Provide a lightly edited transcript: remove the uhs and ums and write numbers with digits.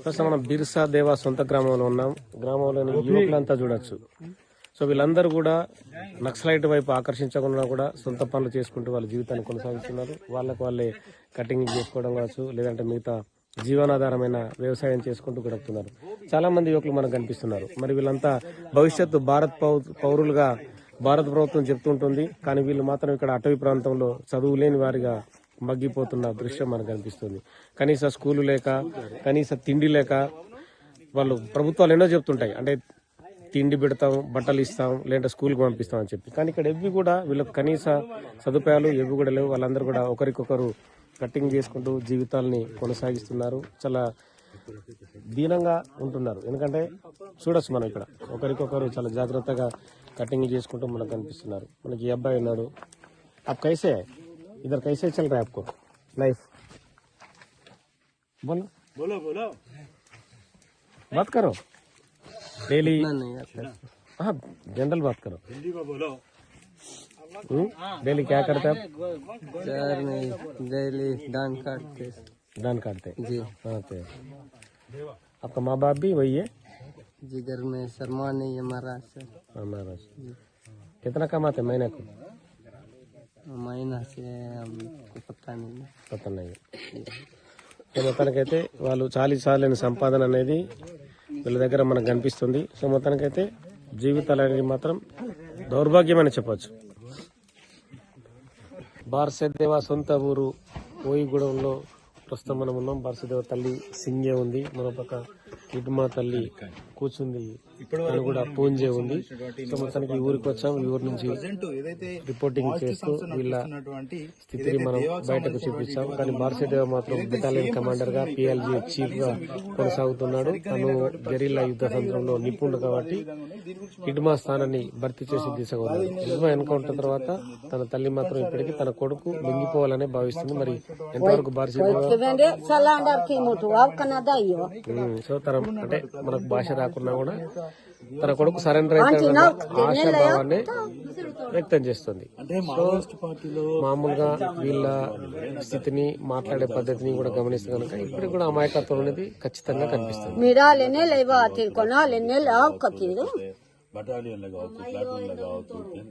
ప్రస్తుతం మనం బిర్సా దేవా సొంత గ్రామంలో ఉన్నాం. గ్రామంలోని యువకులంతా చూడొచ్చు. సో వీళ్ళందరూ కూడా నక్సలైట్ వైపు ఆకర్షించకుండా కూడా సొంత పనులు చేసుకుంటూ వాళ్ళ జీవితాన్ని కొనసాగిస్తున్నారు. వాళ్ళకు వాళ్ళే కటింగ్ చేసుకోవడం కావచ్చు, లేదంటే మిగతా జీవనాధారమైన వ్యవసాయం చేసుకుంటూ గడుపుతున్నారు. చాలా మంది యువకులు మనకు కనిపిస్తున్నారు. మరి వీళ్ళంతా భవిష్యత్తు భారత్ పౌరులుగా భారత ప్రభుత్వం చెప్తుంటుంది. కానీ వీళ్ళు మాత్రం ఇక్కడ అటవీ ప్రాంతంలో చదువు లేని వారిగా మగ్గిపోతున్న దృశ్యం మనకు కనిపిస్తుంది. కనీస స్కూలు లేక, కనీస తిండి లేక వాళ్ళు ప్రభుత్వాలు ఎన్నో చెప్తుంటాయి, అంటే తిండి పెడతాం, బట్టలు ఇస్తాం, లేదంటే స్కూల్కి పంపిస్తాం అని చెప్పి. కానీ ఇక్కడ ఎవ్వి కూడా వీళ్ళకి కనీస సదుపాయాలు ఎవ్వి కూడా లేవు. వాళ్ళందరూ కూడా ఒకరికొకరు కట్టింగ్ చేసుకుంటూ జీవితాలని కొనసాగిస్తున్నారు. చాలా దీనంగా ఉంటున్నారు. ఎందుకంటే చూడొచ్చు మనం ఇక్కడ ఒకరికొకరు చాలా జాగ్రత్తగా కటింగ్ చేసుకుంటూ మనకు కనిపిస్తున్నారు. మనకి ఈ అబ్బాయి ఉన్నాడు. आप कैसे है? इधर कैसे चल रहा है आपको लाइफ? बोलो बोलो बोलो, बात करो डेली। हाँ जनरल बात करो, हिंदी में बोलो। डेली क्या करते आप? सर मैं डेली धान काटते जी। ओके, आपका माँ बाप भी वही है? जी घर में शर्मा नहीं है महाराज। हमारा कितना कमाते महीने को? महीना से हमको पता नहीं। సో మొత్తానికైతే వాళ్ళు చాలీన సంపాదన అనేది వీళ్ళ దగ్గర మనకు కనిపిస్తుంది. సో మొత్తానికైతే జీవితాలు అనేది మాత్రం దౌర్భాగ్యం అని చెప్పొచ్చు. బార్సదేవ సొంత ఊరు ఓయిగూడెంలో ప్రస్తుతం మనం ఉన్నాం. బార్సదేవ తల్లి సింగే ఉంది, మన పక్క ఇటుమా తల్లి కూర్చుంది, తను కూడా పూంజే ఉంది. సో మొత్తానికి ఈ ఊరికి వచ్చాం. ఈ ఊరి నుంచి రిపోర్టింగ్ చేస్తూ వీళ్ళ స్థితిని మనం బయటకు చూపించాం. కానీ బార్సదేవ మాత్రం బెటాలియన్ కమాండర్ గా, PLG చీఫ్ గా కొనసాగుతున్నాడు. తను గెరిల్లా యుద్ధ తంత్రంలో నిపుణుడు కాబట్టి ఇటుమా స్థానాన్ని భర్తీ చేసి దిశగా ఉన్నాడు. ఇటుమా ఎన్కౌంటర్ తర్వాత తన తల్లి మాత్రం ఇప్పటికీ తన కొడుకు లొంగిపోవాలనే భావిస్తుంది. మరి ఎంతవరకు బార్సదేవ సో తన అంటే మనకు భాష రాకున్నా కూడా తన కొడుకు సరెండర్ అయితే ఆశాభావాన్ని వ్యక్తం చేస్తుంది. సో మామూలుగా వీళ్ళ స్థితిని, మాట్లాడే పద్ధతిని కూడా గమనిస్తే కనుక ఇప్పటికి కూడా అమాయకత్వం అనేది ఖచ్చితంగా కనిపిస్తుంది.